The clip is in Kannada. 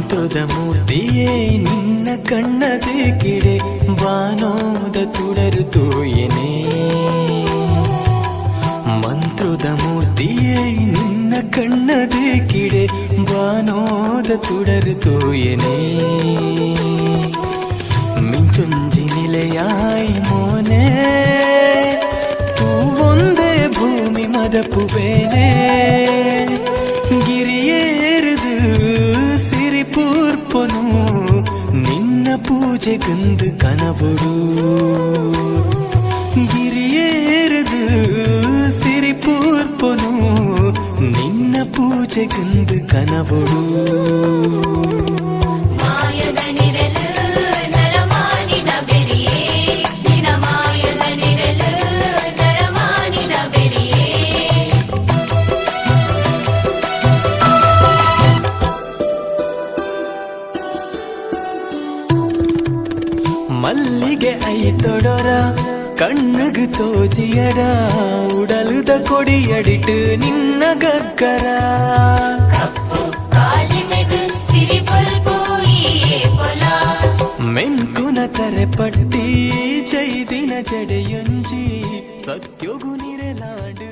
ಮಂತ್ರದ ಮೂರ್ತಿಯೇ ನಿನ್ನ ಕಣ್ಣದೆ ಕಿಡೆ ಬಾನೋದ ತುಡರು ತೋಯನೆ ಮಂತ್ರದ ಮೂರ್ತಿಯೇ ನಿನ್ನ ಕಣ್ಣದೆ ಕಿಡೆ ಬಾನೋದ ತುಡರು ತೋಯನೆ ಮಿಂಚೊಂಜಿ ನಿಲೆಯಾಯಿ ಮೋನೆ ತೂವೊಂದೇ ಭೂಮಿ ಮದಪುವೇನೆ ಗಿರಿಯೇರಿದು ಸಿರಿಪೂರ್ಪನು ನಿನ್ನ ಪೂಜೆಗಂದು ಕನವೊಡು ಗಿರಿಯೇರಿದು ಸಿರಿಪೂರ್ಪನು ನಿನ್ನ ಪೂಜೆಗಂದು ಕನವೊಡು ಮಲ್ಲಿಗೆ ಐತೊಡರ ಕಣ್ಣುಗು ತೋಜಿಯಡ ಉಡಲುದ ಕೊಡಿಯಡಿಟ್ಟು ನಿನ್ನ ಗಗ್ಗರ ಮೆಂಕುನ ತರೆ ಪಟ್ಟಿ ಚೈದಿನ ಜಡೆಯೊಂಜಿ ಸತ್ಯೊಗು ನಿರೆಲಾಡು